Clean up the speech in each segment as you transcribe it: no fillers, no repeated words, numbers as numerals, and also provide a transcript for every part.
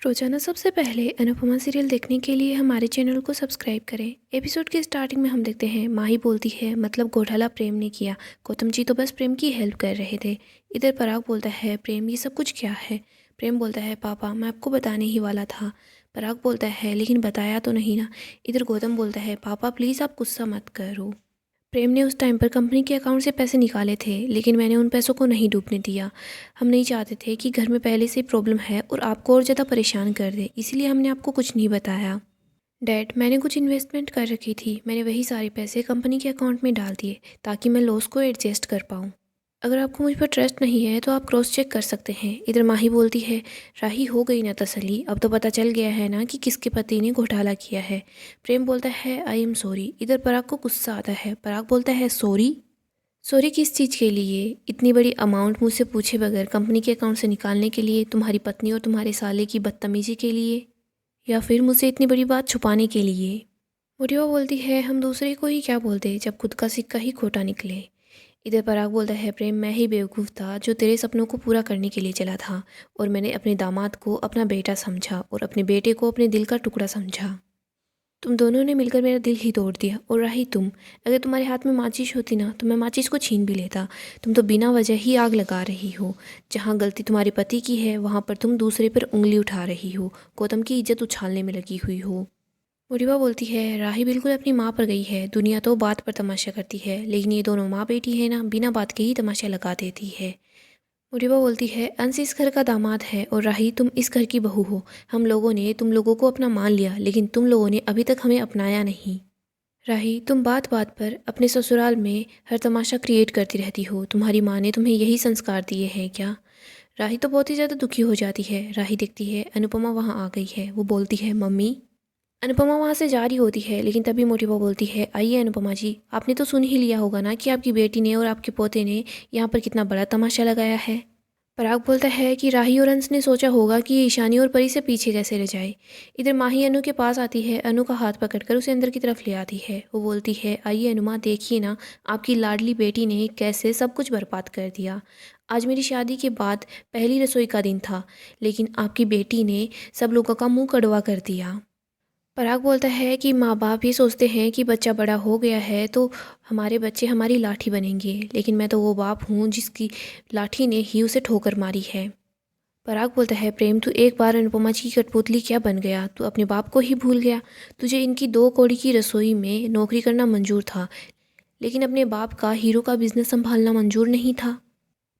रोजाना सबसे पहले अनुपमा सीरियल देखने के लिए हमारे चैनल को सब्सक्राइब करें। एपिसोड के स्टार्टिंग में हम देखते हैं माही बोलती है मतलब घोटाला प्रेम ने किया। गौतम जी तो बस प्रेम की हेल्प कर रहे थे। इधर पराग बोलता है प्रेम ये सब कुछ क्या है। प्रेम बोलता है पापा मैं आपको बताने ही वाला था। पराग बोलता है लेकिन बताया तो नहीं ना। इधर गौतम बोलता है पापा प्लीज़ आप गुस्सा मत करो। प्रेम ने उस टाइम पर कंपनी के अकाउंट से पैसे निकाले थे लेकिन मैंने उन पैसों को नहीं डूबने दिया। हम नहीं चाहते थे कि घर में पहले से प्रॉब्लम है और आपको और ज़्यादा परेशान कर दे, इसीलिए हमने आपको कुछ नहीं बताया। डैड मैंने कुछ इन्वेस्टमेंट कर रखी थी, मैंने वही सारे पैसे कंपनी के अकाउंट में डाल दिए ताकि मैं लॉस को एडजस्ट कर पाऊँ। अगर आपको मुझ पर ट्रस्ट नहीं है तो आप क्रॉस चेक कर सकते हैं। इधर माही बोलती है राही हो गई ना तसल्ली, अब तो पता चल गया है ना कि किसके पति ने घोटाला किया है। प्रेम बोलता है आई एम सॉरी। इधर पराग को गुस्सा आता है। पराग बोलता है सॉरी। सॉरी किस चीज़ के लिए? इतनी बड़ी अमाउंट मुझसे पूछे बगैर कंपनी के अकाउंट से निकालने के लिए, तुम्हारी पत्नी और तुम्हारे साले की बदतमीजी के लिए, या फिर मुझसे इतनी बड़ी बात छुपाने के लिए? मोटिवा बोलती है हम दूसरे को ही क्या बोलते जब खुद का सिक्का ही खोटा निकले। इधर पराग बोलता है प्रेम मैं ही बेवकूफ़ था जो तेरे सपनों को पूरा करने के लिए चला था, और मैंने अपने दामाद को अपना बेटा समझा और अपने बेटे को अपने दिल का टुकड़ा समझा। तुम दोनों ने मिलकर मेरा दिल ही तोड़ दिया। और रही तुम, अगर तुम्हारे हाथ में माचिस होती ना तो मैं माचिस को छीन भी लेता। तुम तो बिना वजह ही आग लगा रही हो। जहाँ गलती तुम्हारे पति की है वहाँ पर तुम दूसरे पर उंगली उठा रही हो, गौतम की इज्जत उछालने में लगी हुई हो। मोटिवा बोलती है राही बिल्कुल अपनी माँ पर गई है। दुनिया तो बात पर तमाशा करती है लेकिन ये दोनों माँ बेटी है ना, बिना बात के ही तमाशा लगा देती है। मोटिवा बोलती है अंश इस घर का दामाद है और राही तुम इस घर की बहू हो। हम लोगों ने तुम लोगों को अपना मान लिया लेकिन तुम लोगों ने अभी तक हमें अपनाया नहीं। राही तुम बात बात पर अपने ससुराल में हर तमाशा क्रिएट करती रहती हो। तुम्हारी माँ ने तुम्हें यही संस्कार दिए हैं क्या? राही तो बहुत ही ज़्यादा दुखी हो जाती है। राही देखती है अनुपमा वहाँ आ गई है। वो बोलती है मम्मी। अनुपमा वहाँ से जा रही होती है लेकिन तभी मोटिवा बोलती है आइए अनुपमा जी, आपने तो सुन ही लिया होगा ना कि आपकी बेटी ने और आपके पोते ने यहाँ पर कितना बड़ा तमाशा लगाया है। पराग बोलता है कि राही और अंश ने सोचा होगा कि ये ईशानी और परी से पीछे कैसे रह जाए। इधर माही अनु के पास आती है, अनु का हाथ पकड़कर उसे अंदर की तरफ ले आती है। वो बोलती है आइए अनुमा देखिए ना, आपकी लाडली बेटी ने कैसे सब कुछ बर्बाद कर दिया। आज मेरी शादी के बाद पहली रसोई का दिन था लेकिन आपकी बेटी ने सब लोगों का मुंह कड़वा कर दिया। पराग बोलता है कि माँ बाप ये सोचते हैं कि बच्चा बड़ा हो गया है तो हमारे बच्चे हमारी लाठी बनेंगे, लेकिन मैं तो वो बाप हूँ जिसकी लाठी ने ही उसे ठोकर मारी है। पराग बोलता है प्रेम तू एक बार अनुपमा जी की कठपुतली क्या बन गया, तू अपने बाप को ही भूल गया। तुझे इनकी 2 कौड़ी की रसोई में नौकरी करना मंजूर था लेकिन अपने बाप का हीरो का बिजनेस संभालना मंजूर नहीं था।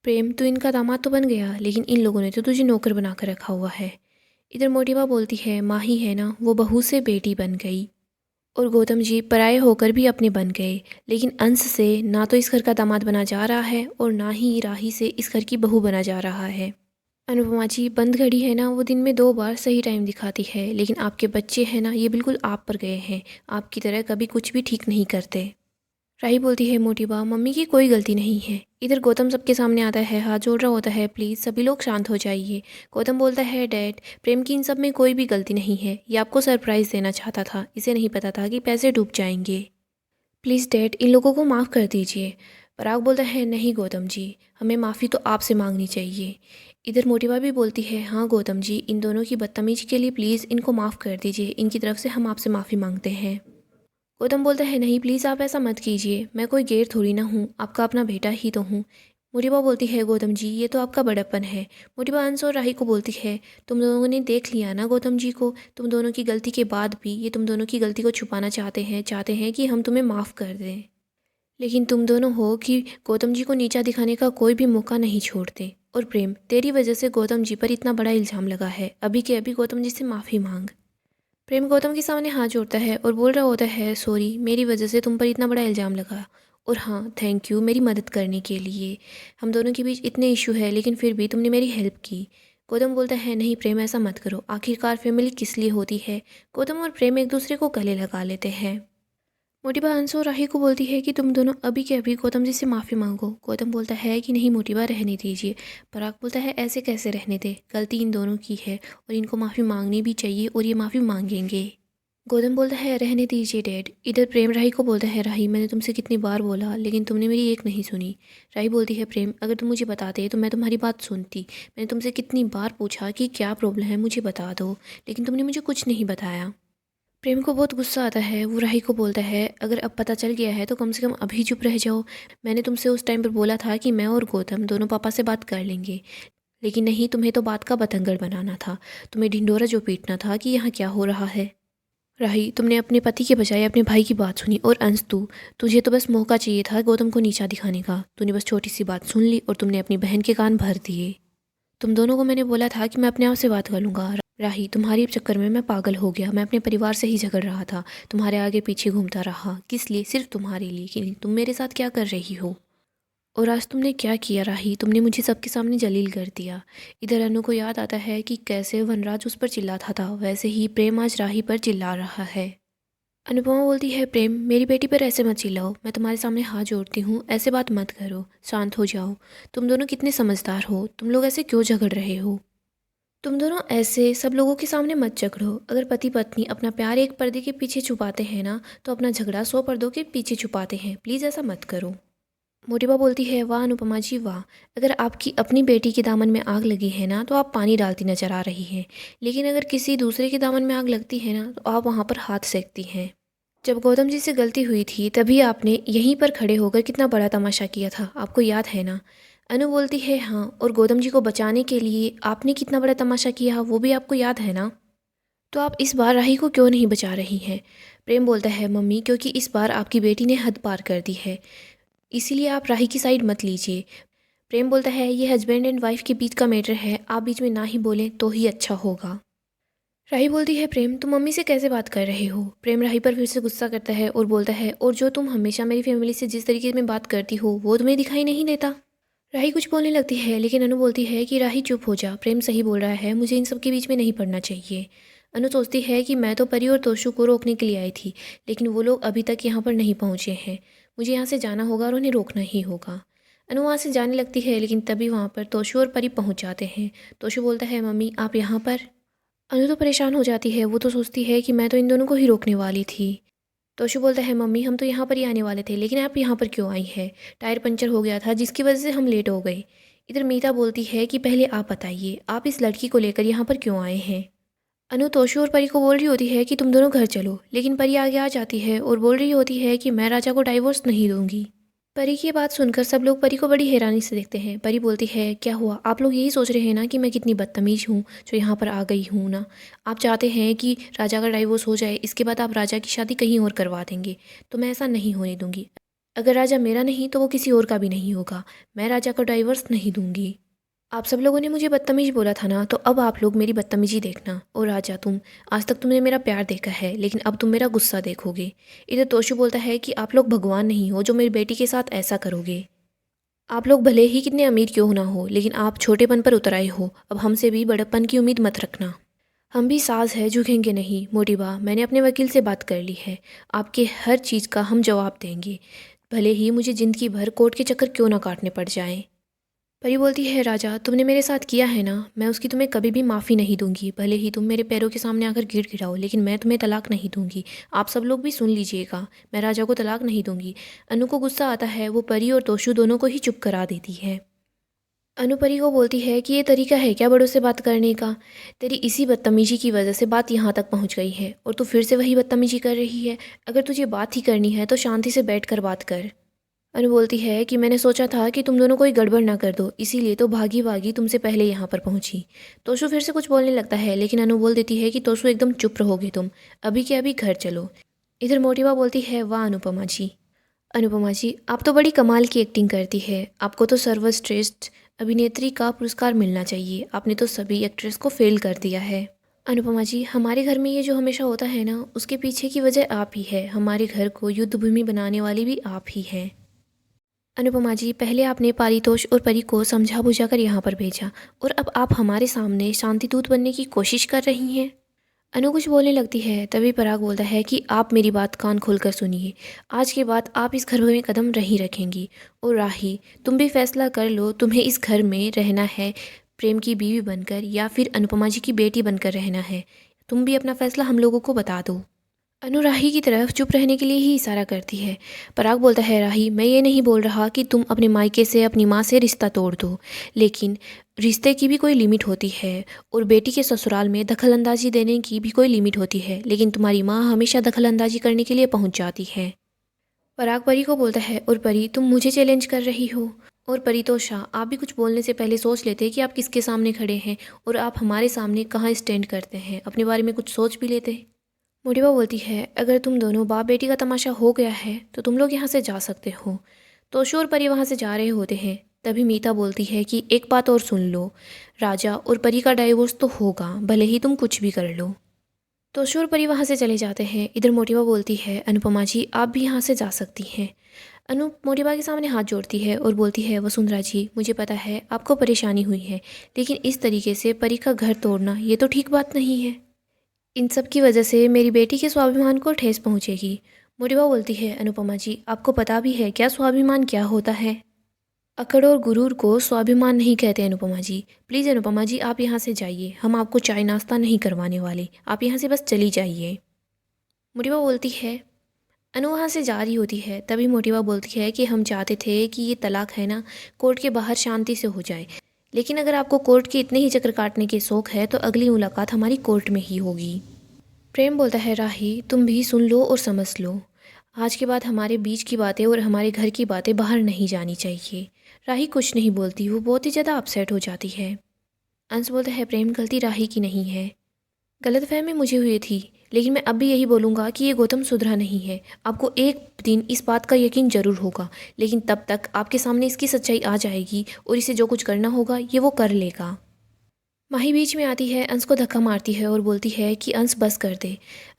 प्रेम तू इनका दामाद तो बन गया लेकिन इन लोगों ने तो तुझे नौकर बना कर रखा हुआ है। इधर मोटिवा बोलती है माही है ना, वो बहू से बेटी बन गई और गौतम जी पराये होकर भी अपने बन गए, लेकिन अंश से ना तो इस घर का दामाद बना जा रहा है और ना ही राही से इस घर की बहू बना जा रहा है। अनुपमा जी बंद घड़ी है ना, वो दिन में 2 बार सही टाइम दिखाती है लेकिन आपके बच्चे हैं ना, ये बिल्कुल आप पर गए हैं। आपकी तरह कभी कुछ भी ठीक नहीं करते। राही बोलती है मोटिवा मम्मी की कोई गलती नहीं है। इधर गौतम सबके सामने आता है, हाथ जोड़ रहा होता है प्लीज़ सभी लोग शांत हो जाइए। गौतम बोलता है डैड प्रेम की इन सब में कोई भी गलती नहीं है, ये आपको सरप्राइज़ देना चाहता था, इसे नहीं पता था कि पैसे डूब जाएंगे। प्लीज़ डैड इन लोगों को माफ़ कर दीजिए। पराग बोलता है नहीं गौतम जी, हमें माफ़ी तो आपसे मांगनी चाहिए। इधर मोटिवा भी बोलती है हाँ गौतम जी, इन दोनों की बदतमीजी के लिए प्लीज़ इनको माफ़ कर दीजिए, इनकी तरफ से हम आपसे माफ़ी मांगते हैं। गौतम बोलता है नहीं प्लीज़ आप ऐसा मत कीजिए, मैं कोई गैर थोड़ी ना हूँ, आपका अपना बेटा ही तो हूँ। मोटिवा बोलती है गौतम जी ये तो आपका बड़प्पन है। मोटिवा अंश और राही को बोलती है तुम दोनों ने देख लिया ना गौतम जी को, तुम दोनों की गलती के बाद भी ये तुम दोनों की गलती को छुपाना चाहते हैं कि हम तुम्हें माफ़ कर दें, लेकिन तुम दोनों हो कि गौतम जी को नीचा दिखाने का कोई भी मौका नहीं छोड़ते। और प्रेम तेरी वजह से गौतम जी पर इतना बड़ा इल्ज़ाम लगा है, अभी के अभी गौतम जी से माफ़ी मांग। प्रेम गौतम के सामने हाथ जोड़ता है और बोल रहा होता है सॉरी मेरी वजह से तुम पर इतना बड़ा इल्ज़ाम लगा, और हाँ थैंक यू मेरी मदद करने के लिए। हम दोनों के बीच इतने इशू है लेकिन फिर भी तुमने मेरी हेल्प की। गौतम बोलता है नहीं प्रेम ऐसा मत करो, आखिरकार फैमिली किस लिए होती है। गौतम और प्रेम एक दूसरे को गले लगा लेते हैं। मोटिबा अंशु और राही को बोलती है कि तुम दोनों अभी के अभी गौतम जी से माफ़ी मांगो। गौतम बोलता है कि नहीं मोटिबा रहने दीजिए। पराग बोलता है ऐसे कैसे रहने दे, गलती इन दोनों की है और इनको माफ़ी मांगनी भी चाहिए और ये माफ़ी मांगेंगे। गौतम बोलता है रहने दीजिए डैड। इधर प्रेम राही को बोलता है राही मैंने तुमसे कितनी बार बोला लेकिन तुमने मेरी एक नहीं सुनी। राही बोलती है प्रेम अगर तुम मुझे बताते तो मैं तुम्हारी बात सुनती। मैंने तुमसे कितनी बार पूछा कि क्या प्रॉब्लम है मुझे बता दो, लेकिन तुमने मुझे कुछ नहीं बताया। प्रेम को बहुत गुस्सा आता है। वो राही को बोलता है अगर अब पता चल गया है तो कम से कम अभी चुप रह जाओ। मैंने तुमसे उस टाइम पर बोला था कि मैं और गौतम दोनों पापा से बात कर लेंगे, लेकिन नहीं, तुम्हें तो बात का बतंगड़ बनाना था। तुम्हें ढिंढोरा जो पीटना था कि यहाँ क्या हो रहा है। राही तुमने अपने पति के बजाय अपने भाई की बात सुनी, और अंश तुझे तो बस मौका चाहिए था गौतम को नीचा दिखाने का। तूने बस छोटी सी बात सुन ली और तुमने अपनी बहन के कान भर दिए। तुम दोनों को मैंने बोला था कि मैं अपने आप से बात कर लूँगा। राही तुम्हारे चक्कर में मैं पागल हो गया। मैं अपने परिवार से ही झगड़ रहा था, तुम्हारे आगे पीछे घूमता रहा। किस लिए? सिर्फ तुम्हारे लिए कि तुम मेरे साथ क्या कर रही हो। और आज तुमने क्या किया राही? तुमने मुझे सबके सामने जलील कर दिया। इधर अनु को याद आता है कि कैसे वनराज उस पर चिल्लाता था, वैसे ही प्रेम आज राही पर चिल्ला रहा है। अनुपमा बोलती है प्रेम मेरी बेटी पर ऐसे मत चिल्लाओ, मैं तुम्हारे सामने हाथ जोड़ती हूँ, ऐसे बात मत करो, शांत हो जाओ। तुम दोनों कितने समझदार हो, तुम लोग ऐसे क्यों झगड़ रहे हो? तुम दोनों ऐसे सब लोगों के सामने मत झगड़ो। अगर पति पत्नी अपना प्यार एक पर्दे के पीछे छुपाते हैं ना, तो अपना झगड़ा 100 पर्दों के पीछे छुपाते हैं। प्लीज़ ऐसा मत करो। मोटिबा बोलती है वाह अनुपमा जी वाह, अगर आपकी अपनी बेटी के दामन में आग लगी है ना तो आप पानी डालती नजर आ रही हैं, लेकिन अगर किसी दूसरे के दामन में आग लगती है ना तो आप वहाँ पर हाथ सेकती हैं। जब गौतम जी से गलती हुई थी तभी आपने यहीं पर खड़े होकर कितना बड़ा तमाशा किया था, आपको याद है ना? अनु बोलती है हाँ, और गौतम जी को बचाने के लिए आपने कितना बड़ा तमाशा किया वो भी आपको याद है ना? तो आप इस बार राही को क्यों नहीं बचा रही हैं? प्रेम बोलता है मम्मी क्योंकि इस बार आपकी बेटी ने हद पार कर दी है, इसीलिए आप राही की साइड मत लीजिए। प्रेम बोलता है ये हस्बैंड एंड वाइफ के बीच का मैटर है, आप बीच में ना ही बोलें तो ही अच्छा होगा। राही बोलती है प्रेम तुम मम्मी से कैसे बात कर रहे हो? प्रेम राही पर फिर से गुस्सा करता है और बोलता है और जो तुम हमेशा मेरी फैमिली से जिस तरीके में बात करती हो वो तुम्हें दिखाई नहीं देता। राही कुछ बोलने लगती है लेकिन अनु बोलती है कि राही चुप हो जा, प्रेम सही बोल रहा है, मुझे इन सब के बीच में नहीं पड़ना चाहिए। अनु सोचती है कि मैं तो परी और तोशु को रोकने के लिए आई थी, लेकिन वो लोग अभी तक यहाँ पर नहीं पहुँचे हैं। मुझे यहाँ से जाना होगा और उन्हें रोकना ही होगा। अनु वहाँ से जाने लगती है लेकिन तभी वहाँ पर तोशु और परी पहुँच जाते हैं। तोशु बोलता है मम्मी आप यहाँ पर? अनु तो परेशान हो जाती है, वो तो सोचती है कि मैं तो इन दोनों को ही रोकने वाली थी। तोशु बोलता है मम्मी हम तो यहाँ पर ही आने वाले थे, लेकिन आप यहाँ पर क्यों आई है? टायर पंचर हो गया था जिसकी वजह से हम लेट हो गए। इधर मीता बोलती है कि पहले आप बताइए आप इस लड़की को लेकर यहाँ पर क्यों आए हैं? अनु तोशु और परी को बोल रही होती है कि तुम दोनों घर चलो, लेकिन परी आगे आ जाती है और बोल रही होती है कि मैं राजा को डाइवोर्स नहीं दूंगी। परी की बात सुनकर सब लोग परी को बड़ी हैरानी से देखते हैं। परी बोलती है क्या हुआ, आप लोग यही सोच रहे हैं ना कि मैं कितनी बदतमीज़ हूँ जो यहाँ पर आ गई हूँ ना? आप चाहते हैं कि राजा का डाइवोर्स हो जाए, इसके बाद आप राजा की शादी कहीं और करवा देंगे, तो मैं ऐसा नहीं होने दूंगी। अगर राजा मेरा नहीं तो वो किसी और का भी नहीं होगा। मैं राजा को डाइवोर्स नहीं दूंगी। आप सब लोगों ने मुझे बदतमीज बोला था ना, तो अब आप लोग मेरी बदतमीजी देखना। और राजा तुम, आज तक तुमने मेरा प्यार देखा है लेकिन अब तुम मेरा गुस्सा देखोगे। इधर तोशु बोलता है कि आप लोग भगवान नहीं हो जो मेरी बेटी के साथ ऐसा करोगे। आप लोग भले ही कितने अमीर क्यों ना हो, लेकिन आप छोटेपन पर उतर आए हो। अब हमसे भी बड़प्पन की उम्मीद मत रखना। हम भी साज है, झुकेंगे नहीं। मोटिबा मैंने अपने वकील से बात कर ली है, आपके हर चीज़ का हम जवाब देंगे, भले ही मुझे ज़िंदगी भर कोर्ट के चक्कर क्यों ना काटने पड़ जाएं। परी बोलती है राजा तुमने मेरे साथ किया है ना, मैं उसकी तुम्हें कभी भी माफ़ी नहीं दूंगी। भले ही तुम मेरे पैरों के सामने आकर गिड़गिड़ाओ, लेकिन मैं तुम्हें तलाक नहीं दूंगी। आप सब लोग भी सुन लीजिएगा, मैं राजा को तलाक नहीं दूंगी। अनु को गुस्सा आता है, वो परी और तोशु दोनों को ही चुप करा देती है। अनु परी को बोलती है कि ये तरीका है क्या बड़ों से बात करने का? तेरी इसी बदतमीजी की वजह से बात यहाँ तक पहुँच गई है और तू फिर से वही बदतमीजी कर रही है। अगर तुझे बात ही करनी है तो शांति से बैठ कर बात कर। अनु बोलती है कि मैंने सोचा था कि तुम दोनों कोई गड़बड़ ना कर दो, इसीलिए तो भागी भागी तुमसे पहले यहाँ पर पहुँची। तोशु फिर से कुछ बोलने लगता है लेकिन अनु बोल देती है कि तोशु एकदम चुप रहोगे तुम, अभी के अभी घर चलो। इधर मोटिवा बोलती है वाह अनुपमा जी, अनुपमा जी आप तो बड़ी कमाल की एक्टिंग करती है, आपको तो सर्वश्रेष्ठ अभिनेत्री का पुरस्कार मिलना चाहिए, आपने तो सभी एक्ट्रेस को फेल कर दिया है। अनुपमा जी हमारे घर में ये जो हमेशा होता है ना, उसके पीछे की वजह आप ही है, हमारे घर को युद्ध भूमि बनाने वाली भी आप ही हैं। अनुपमा जी पहले आपने पारितोष और परी को समझा बुझा कर यहाँ पर भेजा, और अब आप हमारे सामने शांति दूत बनने की कोशिश कर रही हैं। अनु कुछ बोलने लगती है, तभी पराग बोलता है कि आप मेरी बात कान खोलकर सुनिए, आज के बाद आप इस घर में कदम नहीं रखेंगी। और राही तुम भी फैसला कर लो, तुम्हें इस घर में रहना है प्रेम की बीवी बनकर या फिर अनुपमा जी की बेटी बनकर रहना है। तुम भी अपना फैसला हम लोगों को बता दो। अनु राही की तरफ चुप रहने के लिए ही इशारा करती है। पराग बोलता है, राही मैं ये नहीं बोल रहा कि तुम अपने मायके से अपनी माँ से रिश्ता तोड़ दो, लेकिन रिश्ते की भी कोई लिमिट होती है और बेटी के ससुराल में दखलंदाजी देने की भी कोई लिमिट होती है, लेकिन तुम्हारी माँ हमेशा दखलंदाजी करने के लिए पहुँच जाती है। पराग परी को बोलता है, और परी तुम मुझे चैलेंज कर रही हो? और परितोषा, आप भी कुछ बोलने से पहले सोच लेते कि आप किसके सामने खड़े हैं और आप हमारे सामने कहाँ स्टैंड करते हैं, अपने बारे में कुछ सोच भी लेते। मोटिवा बोलती है, अगर तुम दोनों बाप बेटी का तमाशा हो गया है तो तुम लोग यहाँ से जा सकते हो। तोशु और परी वहाँ से जा रहे होते हैं, तभी मीता बोलती है कि एक बात और सुन लो, राजा और परी का डाइवोर्स तो होगा, भले ही तुम कुछ भी कर लो। तोशु और परी वहाँ से चले जाते हैं। इधर मोटिवा बोलती है, अनुपमा जी आप भी यहाँ से जा सकती हैं। अनु मोटिवा के सामने हाथ जोड़ती है और बोलती है, वसुंधरा जी मुझे पता है आपको परेशानी हुई है, लेकिन इस तरीके से परी का घर तोड़ना ये तो ठीक बात नहीं है। इन सब की वजह से मेरी बेटी के स्वाभिमान को ठेस पहुंचेगी। मोटिवा बोलती है, अनुपमा जी आपको पता भी है क्या स्वाभिमान क्या होता है? अकड़ और गुरूर को स्वाभिमान नहीं कहते अनुपमा जी। प्लीज़ अनुपमा जी आप यहाँ से जाइए, हम आपको चाय नाश्ता नहीं करवाने वाले, आप यहाँ से बस चली जाइए। मोटिवा बोलती है। अनु वहाँ से जा रही होती है, तभी मोटिवा बोलती है कि हम चाहते थे कि ये तलाक है ना कोर्ट के बाहर शांति से हो जाए, लेकिन अगर आपको कोर्ट के इतने ही चक्कर काटने के शौक है तो अगली मुलाकात हमारी कोर्ट में ही होगी। प्रेम बोलता है, राही तुम भी सुन लो और समझ लो, आज के बाद हमारे बीच की बातें और हमारे घर की बातें बाहर नहीं जानी चाहिए। राही कुछ नहीं बोलती, वो बहुत ही ज़्यादा अपसेट हो जाती है। अंश बोलता है, प्रेम गलती राही की नहीं है, गलतफहमी मुझे हुई थी, लेकिन मैं अब भी यही बोलूँगा कि ये गौतम सुधरा नहीं है। आपको एक दिन इस बात का यकीन ज़रूर होगा, लेकिन तब तक आपके सामने इसकी सच्चाई आ जाएगी और इसे जो कुछ करना होगा ये वो कर लेगा। माही बीच में आती है, अंश को धक्का मारती है और बोलती है कि अंश बस कर दे।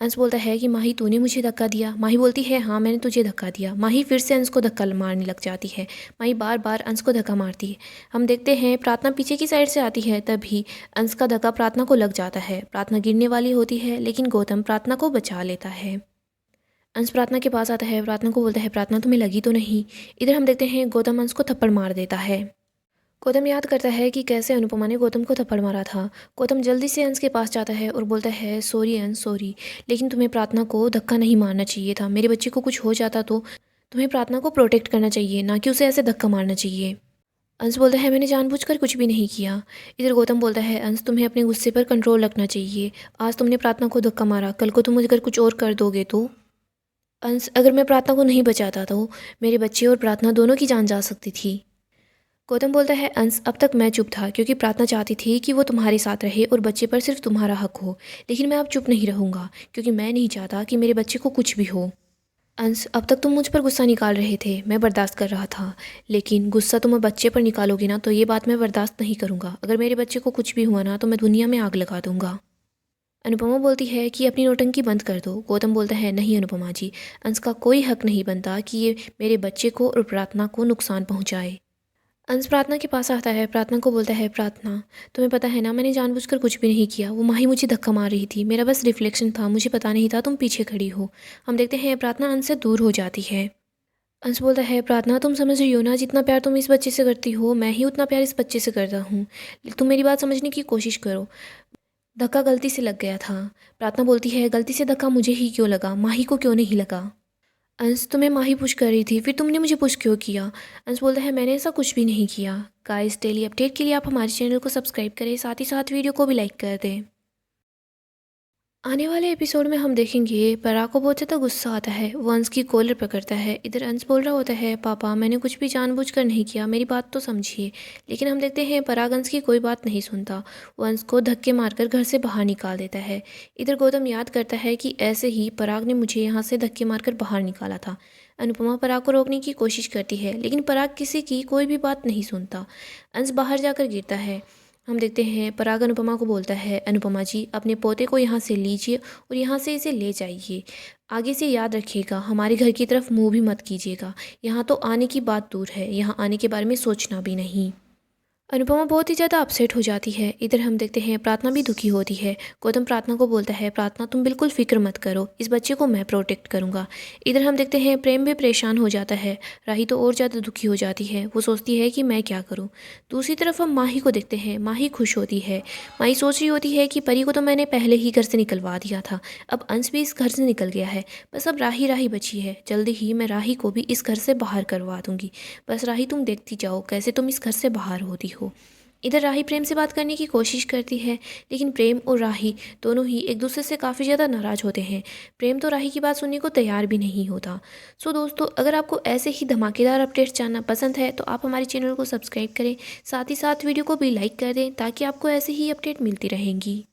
अंश बोलता है कि माही तूने मुझे धक्का दिया? माही बोलती है, हाँ मैंने तुझे धक्का दिया। माही फिर से अंश को धक्का मारने लग जाती है। माही बार बार अंश को धक्का मारती है। हम देखते हैं प्रार्थना पीछे की साइड से आती है, तभी अंश का धक्का प्रार्थना को लग जाता है। प्रार्थना गिरने वाली होती है, लेकिन गौतम प्रार्थना को बचा लेता है। अंश प्रार्थना के पास आता है, प्रार्थना को बोलता है, प्रार्थना तुम्हें लगी तो नहीं? इधर हम देखते हैं गौतम अंश को थप्पड़ मार देता है। गौतम याद करता है कि कैसे अनुपमा ने गौतम को थप्पड़ मारा था। गौतम जल्दी से अंश के पास जाता है और बोलता है, सॉरी अंश सॉरी, लेकिन तुम्हें प्रार्थना को धक्का नहीं मारना चाहिए था। मेरे बच्चे को कुछ हो जाता तो तुम्हें प्रार्थना को प्रोटेक्ट करना चाहिए, ना कि उसे ऐसे धक्का मारना चाहिए। अंश बोलता है, मैंने जानबूझकर कुछ भी नहीं किया। इधर गौतम बोलता है, अंश तुम्हें अपने गुस्से पर कंट्रोल रखना चाहिए। आज तुमने प्रार्थना को धक्का मारा, कल को तुम अगर कुछ और कर दोगे तो? अंश, अगर मैं प्रार्थना को नहीं बचाता तो मेरे बच्चे और प्रार्थना दोनों की जान जा सकती थी। गौतम बोलता है, अंश अब तक मैं चुप था क्योंकि प्रार्थना चाहती थी कि वो तुम्हारे साथ रहे और बच्चे पर सिर्फ तुम्हारा हक हो, लेकिन मैं अब चुप नहीं रहूँगा क्योंकि मैं नहीं चाहता कि मेरे बच्चे को कुछ भी हो। अंश, अब तक तुम मुझ पर गुस्सा निकाल रहे थे, मैं बर्दाश्त कर रहा था, लेकिन गुस्सा तुम बच्चे पर निकालोगे ना तो ये बात मैं बर्दाश्त नहीं करूँगा। अगर मेरे बच्चे को कुछ भी हुआ ना तो मैं दुनिया में आग लगा दूँगा। अनुपमा बोलती है कि अपनी नौटंकी बंद कर दो। गौतम बोलता है, नहीं अनुपमा जी, अंश का कोई हक नहीं बनता कि ये मेरे बच्चे को और प्रार्थना को नुकसान पहुँचाए। अंश प्रार्थना के पास आता है, प्रार्थना को बोलता है, प्रार्थना तुम्हें पता है ना मैंने जानबूझकर कुछ भी नहीं किया, वो माही मुझे धक्का मार रही थी, मेरा बस रिफ्लेक्शन था, मुझे पता नहीं था तुम पीछे खड़ी हो। हम देखते हैं प्रार्थना अंश से दूर हो जाती है। अंश बोलता है, प्रार्थना तुम समझ रही हो ना, जितना प्यार तुम इस बच्चे से करती हो मैं ही उतना प्यार इस बच्चे से करता हूँ, तुम मेरी बात समझने की कोशिश करो। धक्का गलती से लग गया था। प्रार्थना बोलती है, गलती से धक्का मुझे ही क्यों लगा, माही को क्यों नहीं लगा? अंश, तुम्हें माही पुश कर रही थी, फिर तुमने मुझे पुश क्यों किया? अंश बोलता है, मैंने ऐसा कुछ भी नहीं किया। गाइस, डेली अपडेट के लिए आप हमारे चैनल को सब्सक्राइब करें, साथ ही साथ वीडियो को भी लाइक कर दें। आने वाले एपिसोड में हम देखेंगे पराग को बहुत ज़्यादा गुस्सा आता है, वो अंश की कॉलर पकड़ता है। इधर अंश बोल रहा होता है, पापा मैंने कुछ भी जानबूझकर नहीं किया, मेरी बात तो समझिए। लेकिन हम देखते हैं पराग अंश की कोई बात नहीं सुनता, वो अंश को धक्के मारकर घर से बाहर निकाल देता है। इधर गौतम याद करता है कि ऐसे ही पराग ने मुझे यहाँ से धक्के मारकर बाहर निकाला था। अनुपमा पराग को रोकने की कोशिश करती है, लेकिन पराग किसी की कोई भी बात नहीं सुनता। अंश बाहर जाकर गिरता है। हम देखते हैं पराग अनुपमा को बोलता है, अनुपमा जी अपने पोते को यहाँ से लीजिए और यहाँ से इसे ले जाइए। आगे से याद रखिएगा, हमारे घर की तरफ मुंह भी मत कीजिएगा। यहाँ तो आने की बात दूर है, यहाँ आने के बारे में सोचना भी नहीं। अनुपमा बहुत ही ज़्यादा अपसेट हो जाती है। इधर हम देखते हैं प्रार्थना भी दुखी होती है। गौतम प्रार्थना को बोलता है, प्रार्थना तुम बिल्कुल फिक्र मत करो, इस बच्चे को मैं प्रोटेक्ट करूँगा। इधर हम देखते हैं प्रेम भी परेशान हो जाता है। राही तो और ज़्यादा दुखी हो जाती है, वो सोचती है कि मैं क्या करूँ। दूसरी तरफ हम माही को देखते हैं। माही खुश होती है। माही सोच रही होती है कि परी को तो मैंने पहले ही घर से निकलवा दिया था, अब अंश भी इस घर से निकल गया है, बस अब राही राही बची है। जल्दी ही मैं राही को भी इस घर से बाहर करवा दूंगी। बस राही तुम देखती जाओ कैसे तुम इस घर से बाहर होती हो। इधर राही प्रेम से बात करने की कोशिश करती है, लेकिन प्रेम और राही दोनों ही एक दूसरे से काफ़ी ज़्यादा नाराज़ होते हैं। प्रेम तो राही की बात सुनने को तैयार भी नहीं होता। सो दोस्तों, अगर आपको ऐसे ही धमाकेदार अपडेट्स जानना पसंद है तो आप हमारे चैनल को सब्सक्राइब करें, साथ ही साथ वीडियो को भी लाइक कर दें ताकि आपको ऐसे ही अपडेट मिलती रहेंगी।